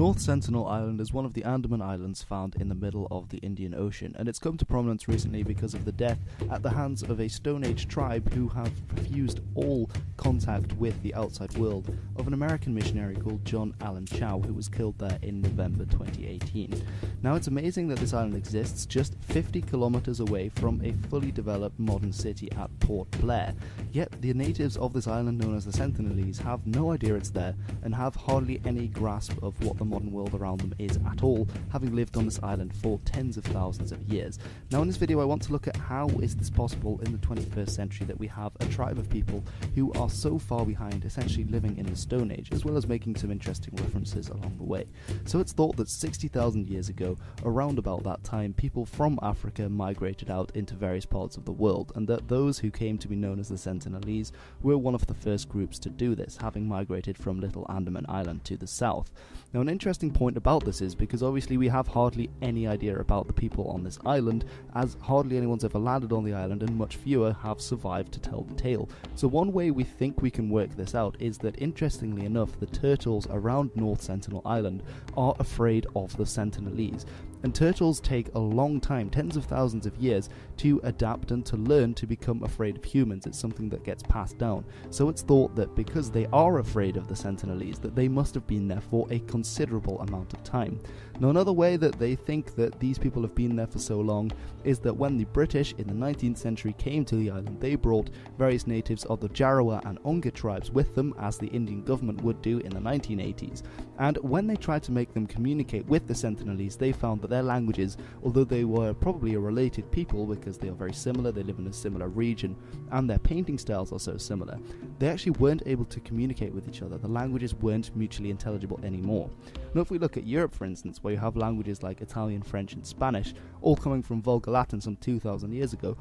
North Sentinel Island is one of the Andaman Islands found in the middle of the Indian Ocean, and it's come to prominence recently because of the death at the hands of a Stone Age tribe who have refused all contact with the outside world of an American missionary called John Allen Chow, who was killed there in November 2018. Now, it's amazing that this island exists just 50 kilometers away from a fully developed modern city at Port Blair, yet the natives of this island, known as the Sentinelese, have no idea it's there and have hardly any grasp of what the modern world around them is at all, having lived on this island for tens of thousands of years. Now, in this video I want to look at how is this possible in the 21st century that we have a tribe of people who are so far behind, essentially living in the Stone Age, as well as making some interesting references along the way. So it's thought that 60,000 years ago, around about that time, people from Africa migrated out into various parts of the world, and that those who came to be known as the Sentinelese were one of the first groups to do this, having migrated from Little Andaman Island to the south. Now, an interesting point about this is because obviously we have hardly any idea about the people on this island, as hardly anyone's ever landed on the island and much fewer have survived to tell the tale. So one way we think we can work this out is that, interestingly enough, the turtles around North Sentinel Island are afraid of the Sentinelese. And turtles take a long time, tens of thousands of years, to adapt and to learn to become afraid of humans. It's something that gets passed down. So it's thought that because they are afraid of the Sentinelese, that they must have been there for a considerable amount of time. Now, another way that they think that these people have been there for so long is that when the British in the 19th century came to the island, they brought various natives of the Jarawa and Onga tribes with them, as the Indian government would do in the 1980s. And when they tried to make them communicate with the Sentinelese, they found that their languages, although they were probably a related people because they are very similar, they live in a similar region, and their painting styles are so similar, they actually weren't able to communicate with each other. The languages weren't mutually intelligible anymore. Now, if we look at Europe, for instance, where you have languages like Italian, French, and Spanish, all coming from Vulgar Latin some 2,000 years ago,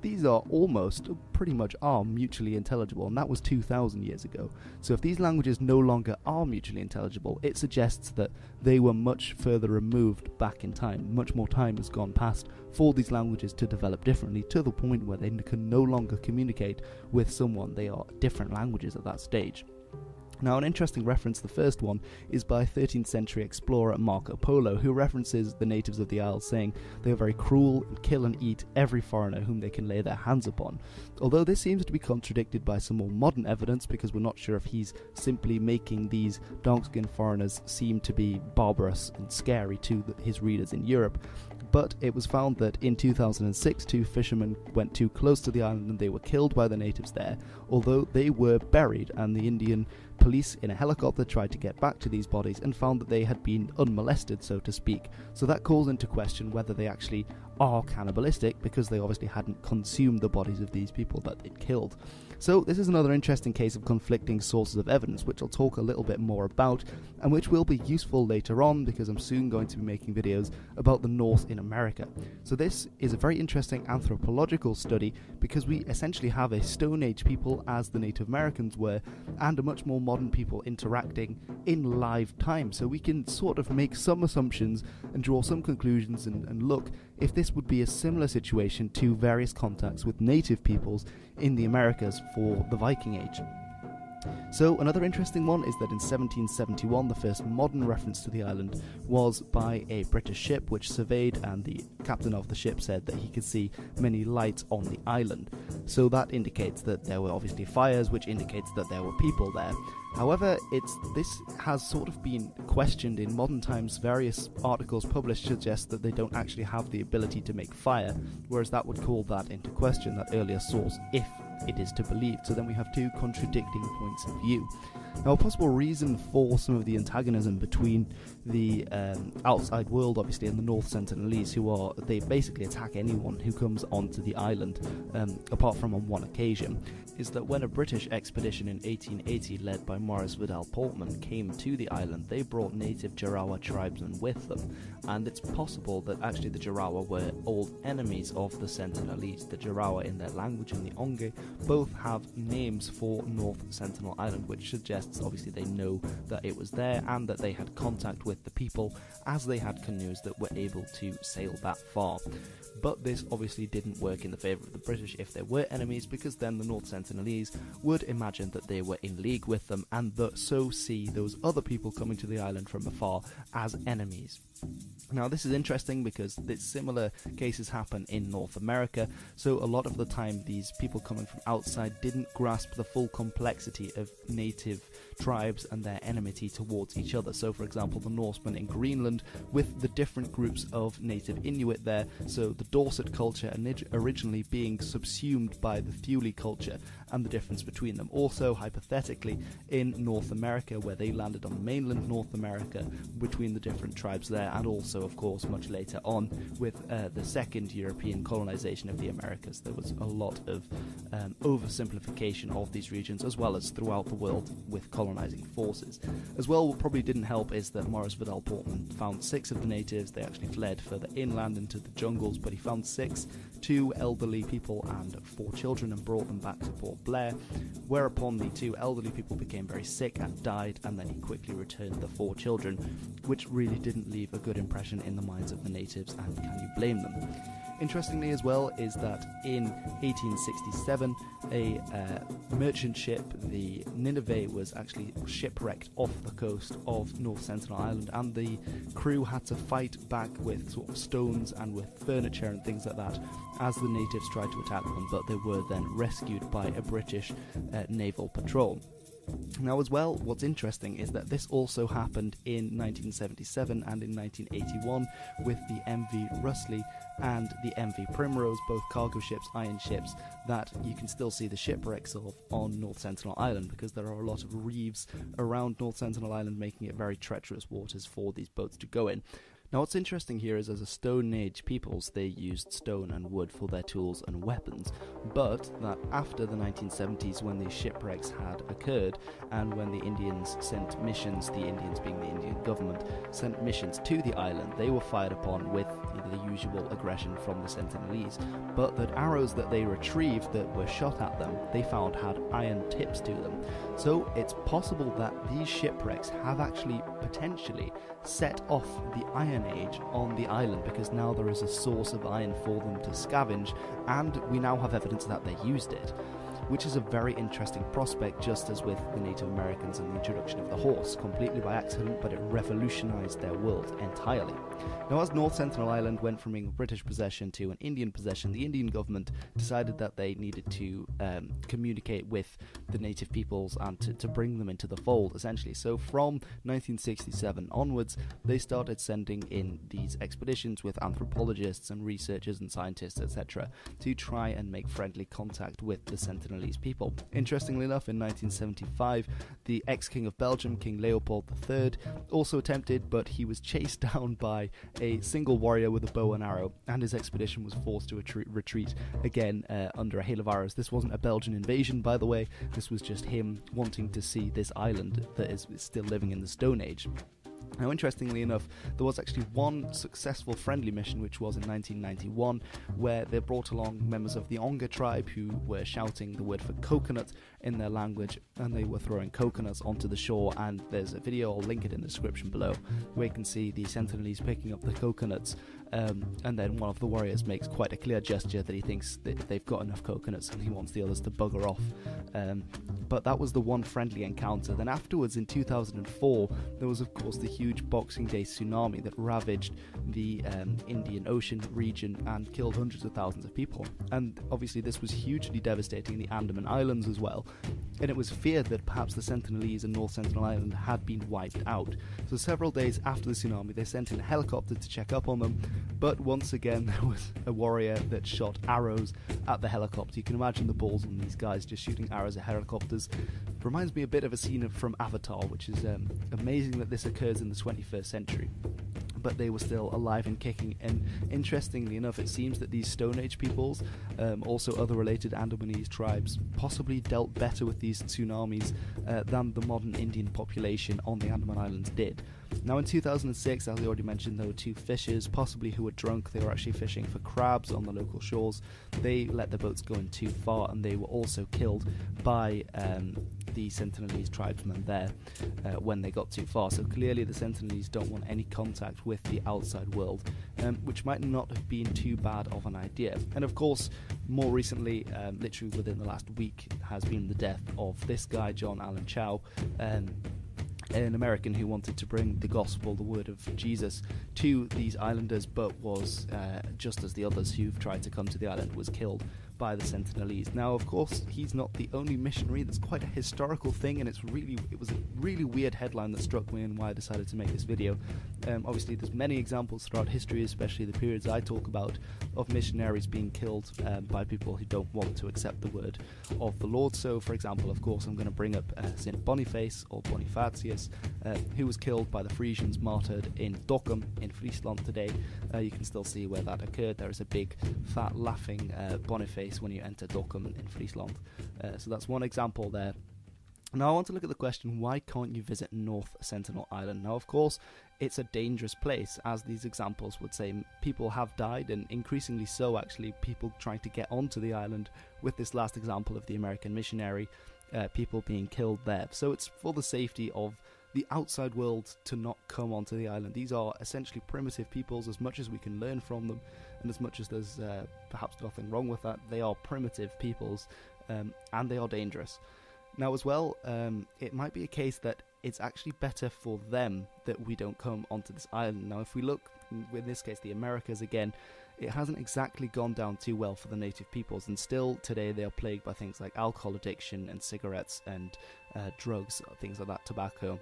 these are pretty much are mutually intelligible, and that was 2,000 years ago. So if these languages no longer are mutually intelligible, it suggests that they were much further removed back in time. Much more time has gone past for these languages to develop differently, to the point where they can no longer communicate with someone. They are different languages at that stage. Now, an interesting reference, the first one, is by 13th century explorer Marco Polo, who references the natives of the Isles, saying they are very cruel and kill and eat every foreigner whom they can lay their hands upon. Although this seems to be contradicted by some more modern evidence, because we're not sure if he's simply making these dark-skinned foreigners seem to be barbarous and scary to his readers in Europe. But it was found that in 2006, 2 fishermen went too close to the island and they were killed by the natives there, although they were buried, and the Indian police in a helicopter tried to get back to these bodies and found that they had been unmolested, so to speak. So that calls into question whether they actually are cannibalistic, because they obviously hadn't consumed the bodies of these people that they'd killed. So this is another interesting case of conflicting sources of evidence, which I'll talk a little bit more about, and which will be useful later on, because I'm soon going to be making videos about the North in America. So this is a very interesting anthropological study, because we essentially have a Stone Age people, as the Native Americans were, and a much more modern people interacting in live time. So we can sort of make some assumptions and draw some conclusions and look if this would be a similar situation to various contacts with native peoples in the Americas for the Viking Age. So another interesting one is that in 1771 the first modern reference to the island was by a British ship which surveyed, and the captain of the ship said that he could see many lights on the island. So that indicates that there were obviously fires, which indicates that there were people there. However, this has sort of been questioned in modern times. Various articles published suggest that they don't actually have the ability to make fire, whereas that would call that into question, that earlier source, if it is to believe. So then we have two contradicting points of view. Now, a possible reason for some of the antagonism between the outside world, obviously, and the North Sentinelese, they basically attack anyone who comes onto the island, apart from on one occasion, is that when a British expedition in 1880 led by Maurice Vidal Portman came to the island, they brought native Jarawa tribesmen with them, and it's possible that actually the Jarawa were old enemies of the Sentinelese. The Jarawa in their language and the Onge both have names for North Sentinel Island, which suggests suggests obviously they know that it was there and that they had contact with the people, as they had canoes that were able to sail that far. But this obviously didn't work in the favour of the British if they were enemies, because then the North Sentinelese would imagine that they were in league with them, and so see those other people coming to the island from afar as enemies. Now this is interesting because similar cases happen in North America, so a lot of the time these people coming from outside didn't grasp the full complexity of native tribes and their enmity towards each other. So for example, the Norsemen in Greenland with the different groups of native Inuit there, so the Dorset culture originally being subsumed by the Thule culture and the difference between them. Also, hypothetically, in North America, where they landed on mainland North America, between the different tribes there, and also, of course, much later on with the second European colonization of the Americas, there was a lot of oversimplification of these regions, as well as throughout the world with colonizing forces. As well, what probably didn't help is that Maurice Vidal Portman found 6 of the natives. They actually fled further inland into the jungles, but he found 6, 2 elderly people and 4 children, and brought them back to Port Blair, whereupon the 2 elderly people became very sick and died, and then he quickly returned the 4 children, which really didn't leave a good impression in the minds of the natives, and can you blame them? Interestingly as well is that in 1867 a merchant ship, the Nineveh, was actually shipwrecked off the coast of North Sentinel Island, and the crew had to fight back with sort of stones and with furniture and things like that as the natives tried to attack them, but they were then rescued by a British naval patrol. Now as well, what's interesting is that this also happened in 1977 and in 1981 with the MV Russley and the MV Primrose, both cargo ships, iron ships, that you can still see the shipwrecks of on North Sentinel Island, because there are a lot of reefs around North Sentinel Island, making it very treacherous waters for these boats to go in. Now what's interesting here is, as a Stone Age peoples, they used stone and wood for their tools and weapons, but that after the 1970s, when these shipwrecks had occurred and when the Indians sent missions, the Indians being the Indian government, sent missions to the island, they were fired upon with the usual aggression from the Sentinelese, but that arrows that they retrieved that were shot at them, they found had iron tips to them. So it's possible that these shipwrecks have actually potentially set off the Iron Age on the island, because now there is a source of iron for them to scavenge, and we now have evidence that they used it, which is a very interesting prospect, just as with the Native Americans and the introduction of the horse, completely by accident, but it revolutionized their world entirely. Now, as North Sentinel Island went from being a British possession to an Indian possession, the Indian government decided that they needed to communicate with the native peoples and to bring them into the fold, essentially. So from 1967 onwards, they started sending in these expeditions with anthropologists and researchers and scientists, etc., to try and make friendly contact with the Sentinelese people. Interestingly enough, in 1975, the ex-king of Belgium, King Leopold III, also attempted, but he was chased down by a single warrior with a bow and arrow, and his expedition was forced to retreat again under a hail of arrows. This wasn't a Belgian invasion, by the way. This was just him wanting to see this island that is still living in the Stone Age. Now, interestingly enough, there was actually one successful friendly mission, which was in 1991, where they brought along members of the Onga tribe who were shouting the word for coconut in their language, and they were throwing coconuts onto the shore, and there's a video, I'll link it in the description below, where you can see the Sentinelese picking up the coconuts, and then one of the warriors makes quite a clear gesture that he thinks that they've got enough coconuts and he wants the others to bugger off. But that was the one friendly encounter. Then afterwards, in 2004, there was of course the huge Boxing Day tsunami that ravaged the Indian Ocean region and killed hundreds of thousands of people. And obviously this was hugely devastating in the Andaman Islands as well. And it was feared that perhaps the Sentinelese and North Sentinel Island had been wiped out. So several days after the tsunami, they sent in a helicopter to check up on them, but once again there was a warrior that shot arrows at the helicopter. You can imagine the balls on these guys just shooting arrows at helicopters. Reminds me a bit of a scene from Avatar, which is amazing that this occurs in the 21st century. But they were still alive and kicking, and interestingly enough, it seems that these Stone Age peoples, also other related Andamanese tribes, possibly dealt better with these tsunamis than the modern Indian population on the Andaman Islands did. Now in 2006, as I already mentioned, there were 2 fishers, possibly who were drunk. They were actually fishing for crabs on the local shores. They let their boats go in too far, and they were also killed by the Sentinelese tribesmen there when they got too far. So clearly the Sentinelese don't want any contact with the outside world, which might not have been too bad of an idea. And of course, more recently, literally within the last week, has been the death of this guy, John Allen Chau, an American who wanted to bring the gospel, the word of Jesus, to these islanders, but was, just as the others who've tried to come to the island, was killed by the Sentinelese. Now, of course, he's not the only missionary. That's quite a historical thing, and it was a really weird headline that struck me and why I decided to make this video. Obviously, there's many examples throughout history, especially the periods I talk about, of missionaries being killed by people who don't want to accept the word of the Lord. So, for example, of course, I'm going to bring up Saint Boniface, or Bonifatius, who was killed by the Frisians, martyred in Dokkum in Friesland today. You can still see where that occurred. There is a big, fat, laughing Boniface when you enter Dokkum in Friesland. So that's one example there. Now I want to look at the question, why can't you visit North Sentinel Island? Now, of course, it's a dangerous place, as these examples would say. People have died, and increasingly so, actually, people trying to get onto the island, with this last example of the American missionary, people being killed there. So it's for the safety of the outside world to not come onto the island. These are essentially primitive peoples, as much as we can learn from them, and as much as there's perhaps nothing wrong with that. They are primitive peoples, and they are dangerous. Now as well, it might be a case that it's actually better for them that we don't come onto this island. Now if we look, in this case the Americas again, it hasn't exactly gone down too well for the native peoples, and still today they are plagued by things like alcohol addiction and cigarettes and drugs, things like that, tobacco,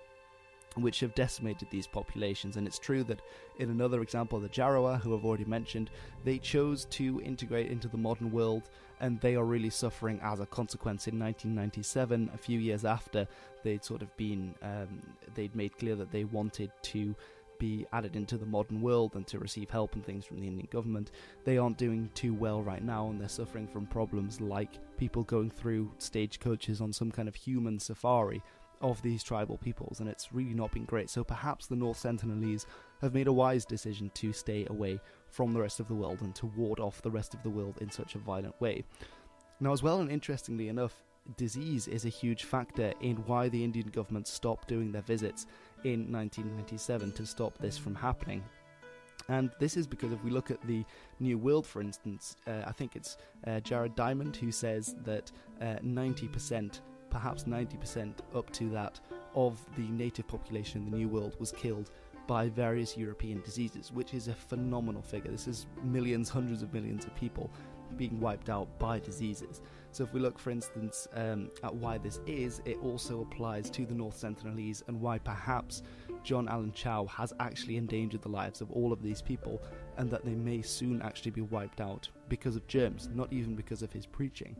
which have decimated these populations. And it's true that in another example, the Jaroa, who I've already mentioned, they chose to integrate into the modern world, and they are really suffering as a consequence. In 1997, a few years after they'd sort of been, they'd made clear that they wanted to be added into the modern world and to receive help and things from the Indian government, they aren't doing too well right now, and they're suffering from problems like people going through stagecoaches on some kind of human safari of these tribal peoples, and it's really not been great. So perhaps the North Sentinelese have made a wise decision to stay away from the rest of the world and to ward off the rest of the world in such a violent way. Now as well, and interestingly enough, disease is a huge factor in why the Indian government stopped doing their visits in 1997 to stop this from happening. And this is because if we look at the New World, for instance, I think it's Jared Diamond who says that 90%, perhaps 90% up to that, of the native population in the New World was killed by various European diseases, which is a phenomenal figure. This is millions, hundreds of millions of people being wiped out by diseases. So if we look, for instance, at why this is, it also applies to the North Sentinelese, and why perhaps John Allen Chau has actually endangered the lives of all of these people, and that they may soon actually be wiped out because of germs, not even because of his preaching.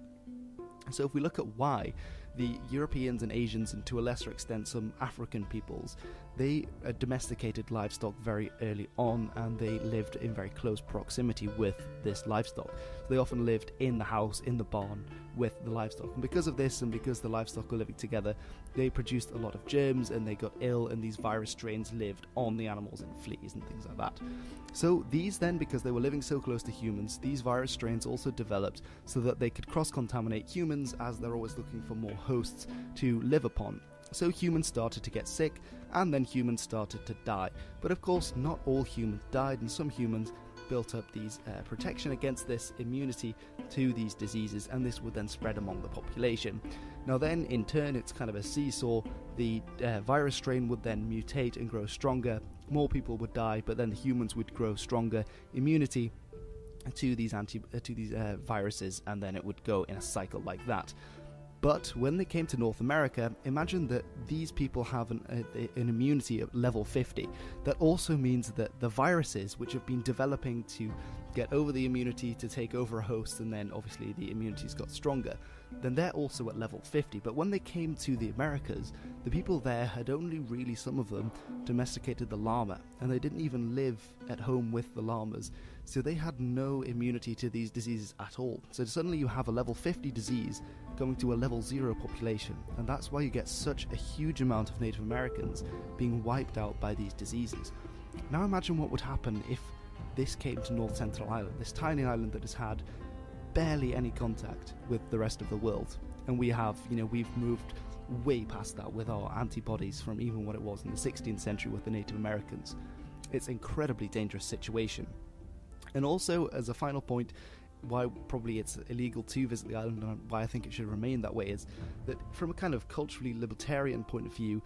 So if we look at why the Europeans and Asians, and to a lesser extent some African peoples, they domesticated livestock very early on, and they lived in very close proximity with this livestock. So they often lived in the house, in the barn, with the livestock. And because of this, and because the livestock were living together, they produced a lot of germs, and they got ill, and these virus strains lived on the animals, and fleas and things like that. So these then, because they were living so close to humans, these virus strains also developed so that they could cross-contaminate humans, as they're always looking for more hosts to live upon. So humans started to get sick, and then humans started to die. But of course, not all humans died, and some humans built up these protection against this, immunity to these diseases, and this would then spread among the population. Now then, in turn, it's kind of a seesaw. The virus strain would then mutate and grow stronger. More people would die, but then the humans would grow stronger immunity to these viruses, and then it would go in a cycle like that. But when they came to North America, imagine that these people have an immunity at level 50. That also means that the viruses, which have been developing to get over the immunity to take over a host, and then obviously the immunity's got stronger, then they're also at level 50. But when they came to the Americas, the people there had only really, some of them, domesticated the llama, and they didn't even live at home with the llamas. So they had no immunity to these diseases at all. So suddenly you have a level 50 disease going to a level 0 population, and that's why you get such a huge amount of Native Americans being wiped out by these diseases. Now imagine what would happen if this came to North Sentinel Island, this tiny island that has had barely any contact with the rest of the world. And we have, we've moved way past that with our antibodies from even what it was in the 16th century with the Native Americans. It's an incredibly dangerous situation. And also, as a final point, why probably it's illegal to visit the island and why I think it should remain that way is that from a kind of culturally libertarian point of view,